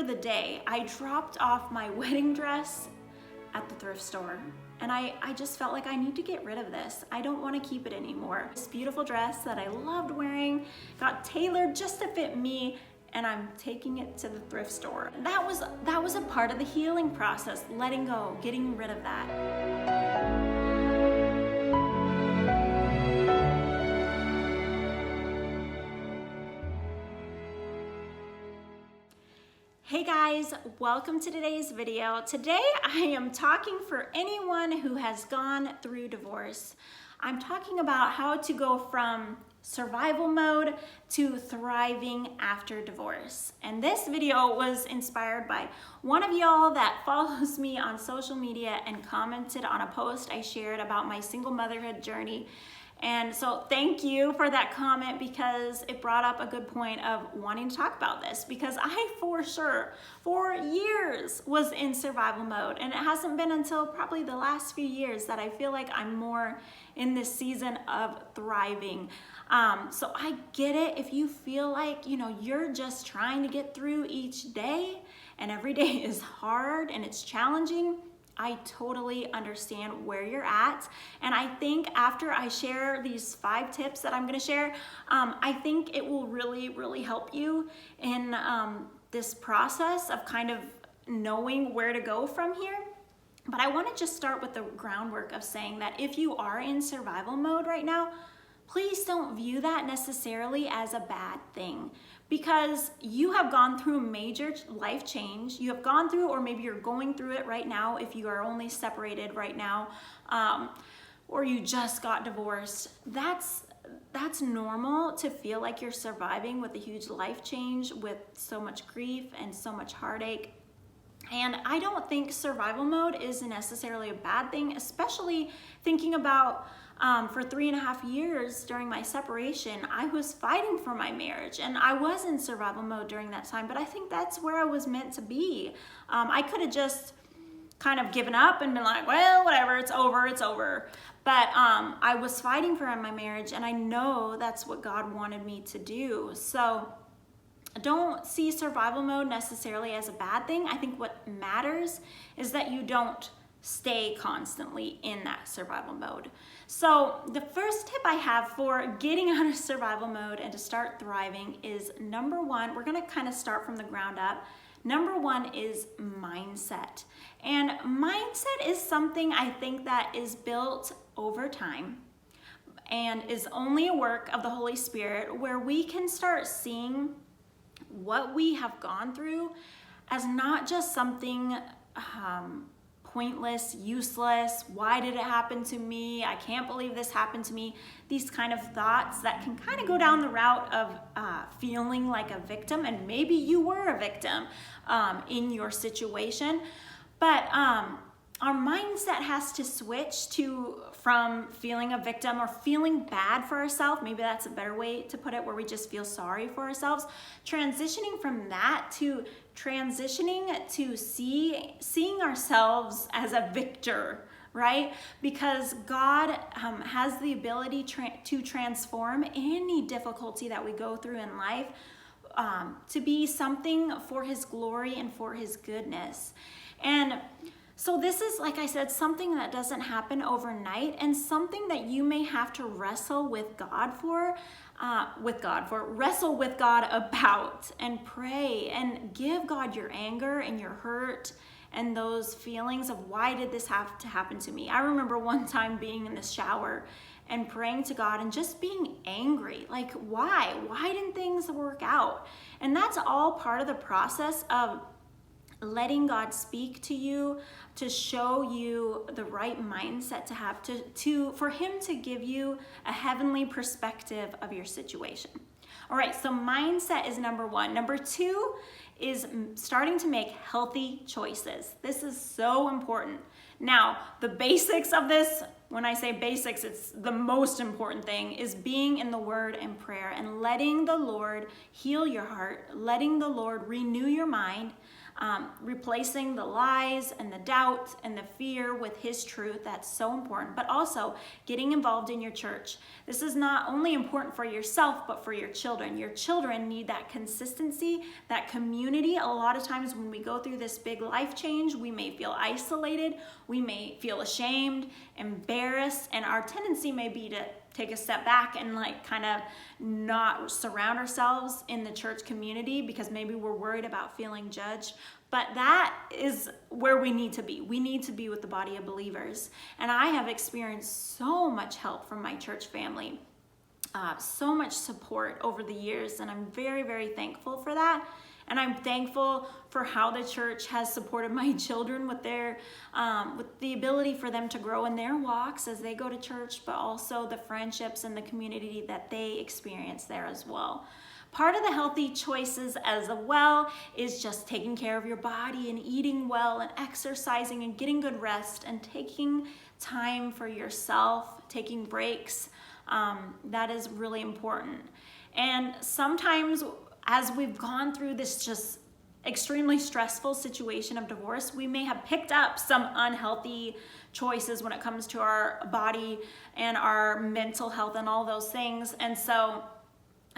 the day, I dropped off my wedding dress at the thrift store. And I just felt like I need to get rid of this. I don't want to keep it anymore. This beautiful dress that I loved wearing got tailored just to fit me, and I'm taking it to the thrift store. That was a part of the healing process, letting go, getting rid of that. Hey guys, welcome to today's video. Today I am talking for anyone who has gone through divorce. I'm talking about how to go from survival mode to thriving after divorce. And this video was inspired by one of y'all that follows me on social media and commented on a post I shared about my single motherhood journey. And so thank you for that comment, because it brought up a good point of wanting to talk about this, because I for sure for years was in survival mode, and it hasn't been until probably the last few years that I feel like I'm more in this season of thriving. So I get it if you feel like, you're just trying to get through each day and every day is hard and it's challenging. I totally understand where you're at. And I think after I share these 5 tips that I'm gonna share, I think it will really, really help you in this process of kind of knowing where to go from here. But I wanna just start with the groundwork of saying that if you are in survival mode right now, please don't view that necessarily as a bad thing, because you have gone through major life change. You have gone through, or maybe you're going through it right now if you are only separated right now, or you just got divorced. That's normal to feel like you're surviving with a huge life change, with so much grief and so much heartache. And I don't think survival mode is necessarily a bad thing, especially thinking about for 3.5 years during my separation, I was fighting for my marriage, and I was in survival mode during that time, but I think that's where I was meant to be. I could have just kind of given up and been like, well, whatever, it's over. But I was fighting for my marriage, and I know that's what God wanted me to do. So don't see survival mode necessarily as a bad thing. I think what matters is that you don't stay constantly in that survival mode. So the first tip I have for getting out of survival mode and to start thriving is, number 1, we're gonna kind of start from the ground up. Number 1 is mindset. And mindset is something I think that is built over time and is only a work of the Holy Spirit, where we can start seeing what we have gone through as not just something pointless, useless. Why did it happen to me? I can't believe this happened to me. These kind of thoughts that can kind of go down the route of feeling like a victim, and maybe you were a victim in your situation. But our mindset has to switch from feeling a victim or feeling bad for ourselves. Maybe that's a better way to put it, where we just feel sorry for ourselves. Transitioning from that to seeing ourselves as a victor, right? Because God has the ability to transform any difficulty that we go through in life to be something for His glory and for His goodness. And so this is, like I said, something that doesn't happen overnight, and something that you may have to wrestle with God wrestle with God about, and pray and give God your anger and your hurt and those feelings of, why did this have to happen to me? I remember one time being in the shower and praying to God and just being angry. Like, why? Why didn't things work out? And that's all part of the process of letting God speak to you, to show you the right mindset to have, for Him to give you a heavenly perspective of your situation. All right, so mindset is number 1. Number 2 is starting to make healthy choices. This is so important. Now, the basics of this, when I say basics, it's the most important thing, is being in the Word and prayer, and letting the Lord heal your heart, letting the Lord renew your mind, replacing the lies and the doubt and the fear with His truth. That's so important. But also getting involved in your church. This is not only important for yourself, but for your children. Your children need that consistency, that community. A lot of times when we go through this big life change, we may feel isolated, we may feel ashamed, embarrassed, and our tendency may be to take a step back and kind of not surround ourselves in the church community because maybe we're worried about feeling judged. But that is where we need to be. We need to be with the body of believers. And I have experienced so much help from my church family, so much support over the years, and I'm very, very thankful for that. And I'm thankful for how the church has supported my children with with the ability for them to grow in their walks as they go to church, but also the friendships and the community that they experience there as well. Part of the healthy choices as well is just taking care of your body and eating well and exercising and getting good rest and taking time for yourself, taking breaks. That is really important. And sometimes as we've gone through this just extremely stressful situation of divorce, we may have picked up some unhealthy choices when it comes to our body and our mental health and all those things. And so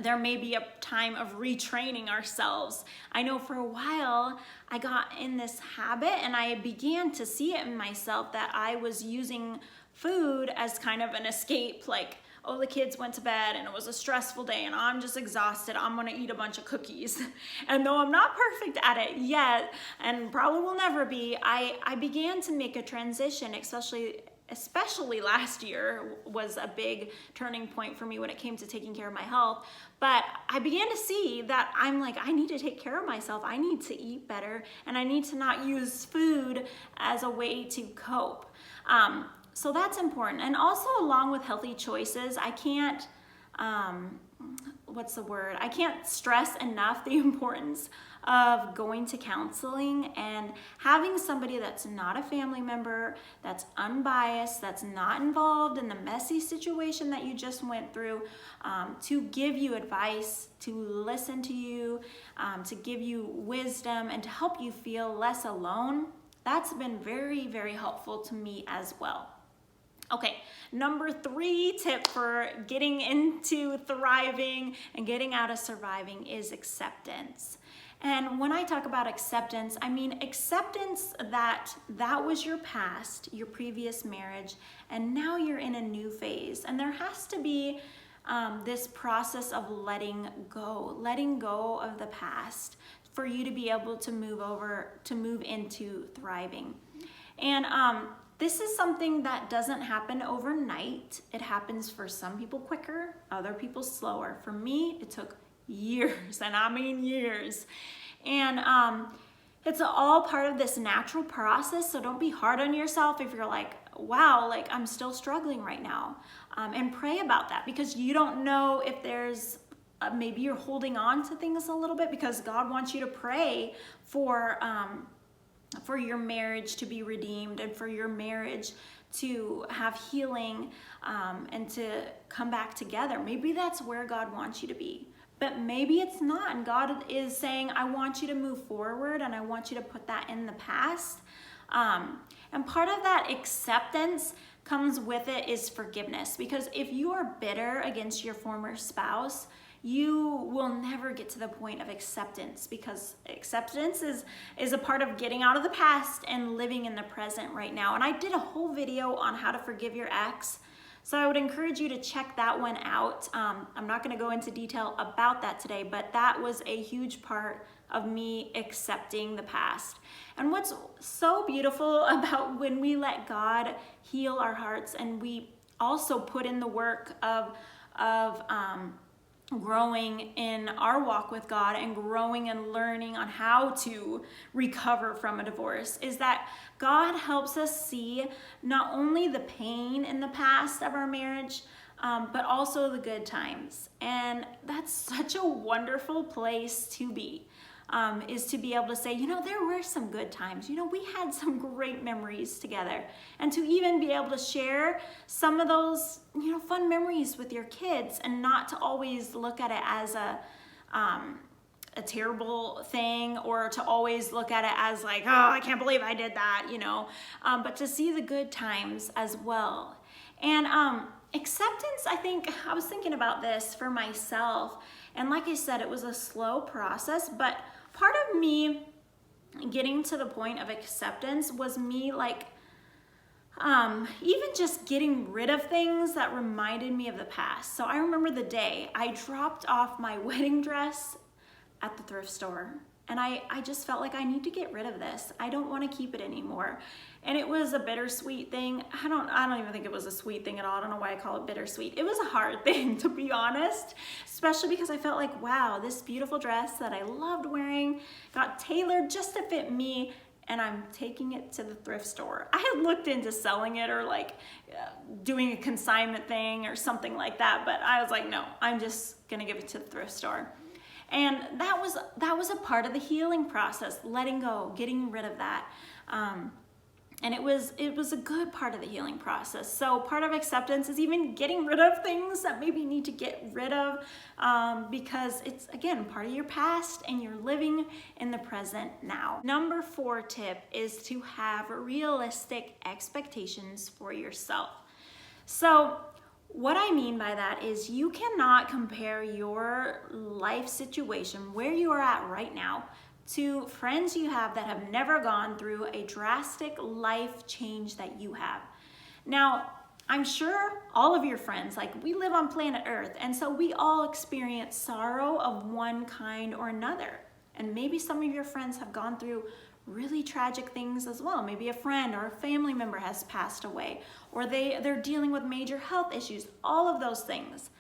there may be a time of retraining ourselves. I know for a while I got in this habit and I began to see it in myself that I was using food as kind of an escape, like, oh, the kids went to bed and it was a stressful day and I'm just exhausted, I'm gonna eat a bunch of cookies. And though I'm not perfect at it yet, and probably will never be, I began to make a transition, especially last year was a big turning point for me when it came to taking care of my health. But I began to see that I'm like, I need to take care of myself. I need to eat better and I need to not use food as a way to cope. So that's important. And also along with healthy choices, I can't, I can't stress enough the importance of going to counseling and having somebody that's not a family member, that's unbiased, that's not involved in the messy situation that you just went through, to give you advice, to listen to you, to give you wisdom, and to help you feel less alone. That's been very, very helpful to me as well. Okay, number 3 tip for getting into thriving and getting out of surviving is acceptance. And when I talk about acceptance, I mean acceptance that was your past, your previous marriage, and now you're in a new phase. And there has to be this process of letting go of the past for you to be able to move into thriving. And this is something that doesn't happen overnight. It happens for some people quicker, other people slower. For me, it took years, and I mean years. And it's all part of this natural process, so don't be hard on yourself if you're like, wow, like I'm still struggling right now. And pray about that, because you don't know if there's maybe you're holding on to things a little bit, because God wants you to pray for your marriage to be redeemed and for your marriage to have healing and to come back together. Maybe that's where God wants you to be, but maybe it's not. And God is saying, I want you to move forward and I want you to put that in the past. And part of that acceptance comes with it is forgiveness, because if you are bitter against your former spouse, you will never get to the point of acceptance, because acceptance is a part of getting out of the past and living in the present right now. And I did a whole video on how to forgive your ex, so I would encourage you to check that one out. I'm not going to go into detail about that today, but that was a huge part of me accepting the past. And what's so beautiful about when we let God heal our hearts, and we also put in the work of growing in our walk with God and growing and learning on how to recover from a divorce, is that God helps us see not only the pain in the past of our marriage, but also the good times. And that's such a wonderful place to be, is to be able to say, you know, there were some good times. You know, we had some great memories together. And to even be able to share some of those, you know, fun memories with your kids, and not to always look at it as a terrible thing, or to always look at it as like, oh, I can't believe I did that, but to see the good times as well. And acceptance, I think, I was thinking about this for myself, and like I said, it was a slow process, but part of me getting to the point of acceptance was me like, even just getting rid of things that reminded me of the past. So I remember the day I dropped off my wedding dress at the thrift store, and I just felt like I need to get rid of this. I don't want to keep it anymore. And it was a bittersweet thing. I don't even think it was a sweet thing at all. I don't know why I call it bittersweet. It was a hard thing, to be honest, especially because I felt like, wow, this beautiful dress that I loved wearing got tailored just to fit me, and I'm taking it to the thrift store. I had looked into selling it, or like doing a consignment thing or something like that, but I was like, no, I'm just gonna give it to the thrift store. And that was a part of the healing process, letting go, getting rid of that. And it was a good part of the healing process. So part of acceptance is even getting rid of things that maybe you need to get rid of, because it's, again, part of your past and you're living in the present now. Number 4 tip is to have realistic expectations for yourself. So what I mean by that is you cannot compare your life situation, where you are at right now, to friends you have that have never gone through a drastic life change that you have. Now, I'm sure all of your friends, like, we live on planet Earth, and so we all experience sorrow of one kind or another. And maybe some of your friends have gone through really tragic things as well. Maybe a friend or a family member has passed away, or they're dealing with major health issues, all of those things.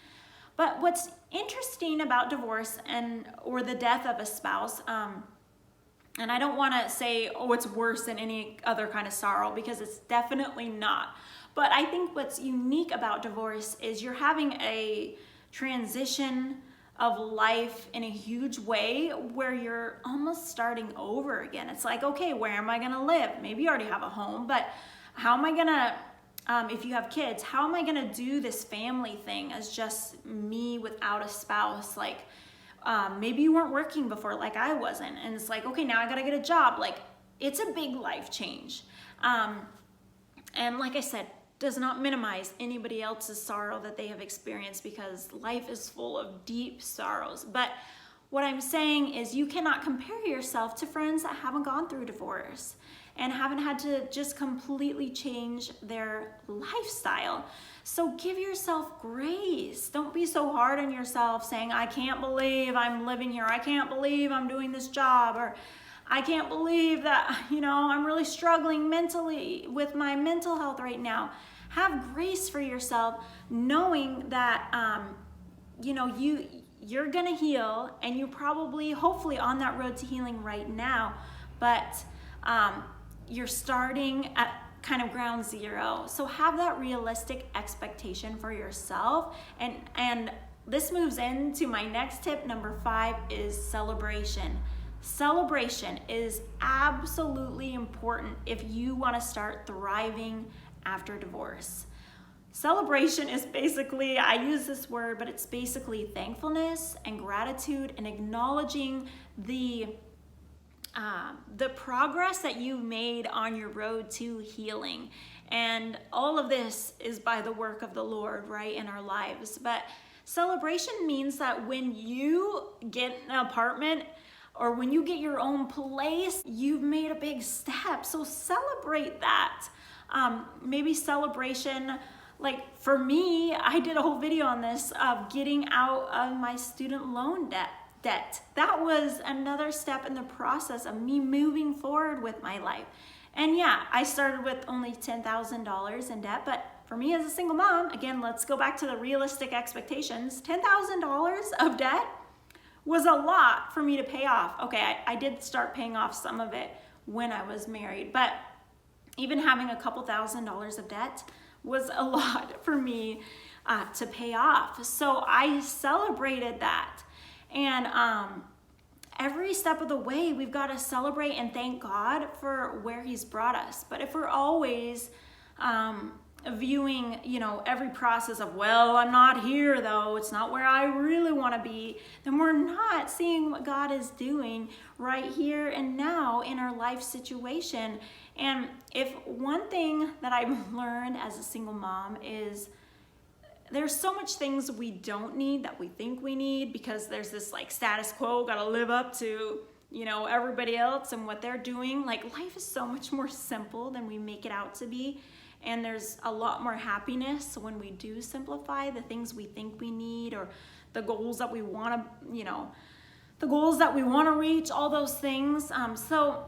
But what's interesting about divorce or the death of a spouse, and I don't want to say, oh, it's worse than any other kind of sorrow, because it's definitely not. But I think what's unique about divorce is you're having a transition of life in a huge way where you're almost starting over again. It's like, okay, where am I going to live? Maybe you already have a home, but how am I going to, if you have kids, how am I going to do this family thing as just me without a spouse? Like, maybe you weren't working before like I wasn't, and it's like, okay, now I got to get a job. Like, it's a big life change. And like I said, does not minimize anybody else's sorrow that they have experienced, because life is full of deep sorrows. But what I'm saying is you cannot compare yourself to friends that haven't gone through divorce and haven't had to just completely change their lifestyle. So give yourself grace. Don't be so hard on yourself saying, I can't believe I'm living here. I can't believe I'm doing this job, or I can't believe that, I'm really struggling mentally with my mental health right now. Have grace for yourself, knowing that, you're gonna heal, and you're probably, hopefully, on that road to healing right now, but you're starting at kind of ground zero. So have that realistic expectation for yourself. And this moves into my next tip. Number 5 is celebration. Celebration is absolutely important if you want to start thriving after divorce. Celebration is basically, I use this word, but it's basically thankfulness and gratitude and acknowledging the progress that you've made on your road to healing. And all of this is by the work of the Lord, right, in our lives. But celebration means that when you get an apartment, or when you get your own place, you've made a big step. So celebrate that. Maybe celebration, like for me, I did a whole video on this, of getting out of my student loan debt. That was another step in the process of me moving forward with my life. And yeah, I started with only $10,000 in debt, but for me as a single mom, again, let's go back to the realistic expectations. $10,000 of debt was a lot for me to pay off. Okay, I did start paying off some of it when I was married, but even having a couple $1,000s of debt was a lot for me to pay off. So I celebrated that. And every step of the way, we've got to celebrate and thank God for where He's brought us. But if we're always viewing, you know, every process of, well, I'm not here though, it's not where I really want to be, then we're not seeing what God is doing right here and now in our life situation. And if one thing that I've learned as a single mom is there's so much things we don't need that we think we need, because there's this like status quo, gotta live up to, you know, everybody else and what they're doing. Like, life is so much more simple than we make it out to be. And there's a lot more happiness when we do simplify the things we think we need, or the goals that we want to, you know, the goals that we want to reach, all those things. So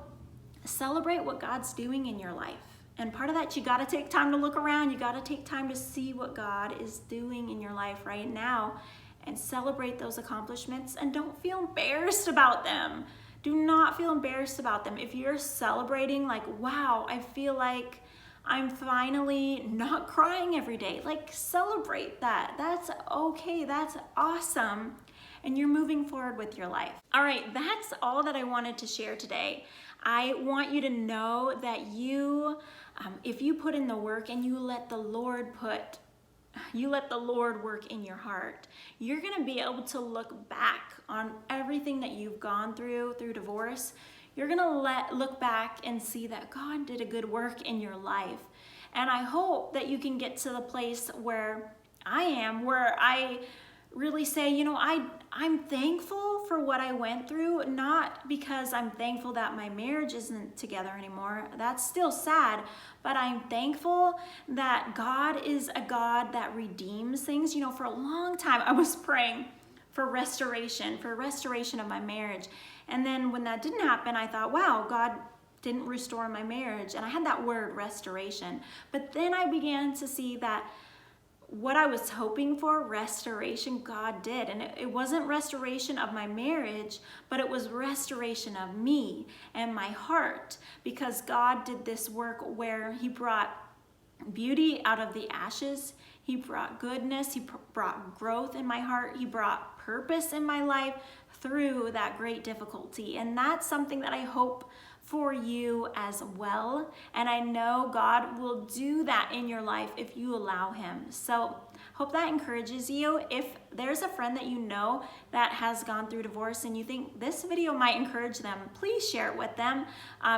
celebrate what God's doing in your life. And part of that, you got to take time to look around. You got to take time to see what God is doing in your life right now and celebrate those accomplishments, and don't feel embarrassed about them. Do not feel embarrassed about them. If you're celebrating, like, wow, I feel like I'm finally not crying every day, like, celebrate that. That's okay. That's awesome. And you're moving forward with your life. All right, that's all that I wanted to share today. I want you to know that you, if you put in the work and you let the Lord work in your heart, you're gonna be able to look back on everything that you've gone through divorce. You're gonna look back and see that God did a good work in your life. And I hope that you can get to the place where I am, where I really say, you know, I'm thankful for what I went through, not because I'm thankful that my marriage isn't together anymore. That's still sad, but I'm thankful that God is a God that redeems things. You know, for a long time I was praying for restoration of my marriage. And then when that didn't happen, I thought, wow, God didn't restore my marriage. And I had that word restoration. But then I began to see that what I was hoping for, restoration, God did. And it wasn't restoration of my marriage, but it was restoration of me and my heart, because God did this work where he brought beauty out of the ashes. He brought goodness. He brought growth in my heart. He brought purpose in my life through that great difficulty. And that's something that I hope for you as well. And I know God will do that in your life if you allow him. So hope that encourages you. If there's a friend that you know that has gone through divorce and you think this video might encourage them, please share it with them.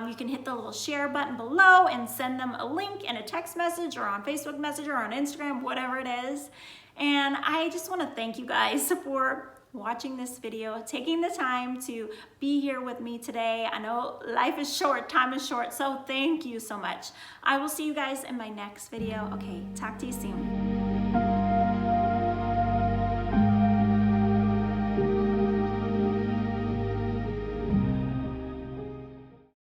You can hit the little share button below and send them a link in a text message or on Facebook Messenger or on Instagram, whatever it is. And I just want to thank you guys for watching this video, taking the time to be here with me today. I know life is short, time is short, so thank you so much. I will see you guys in my next video. Okay, talk to you soon.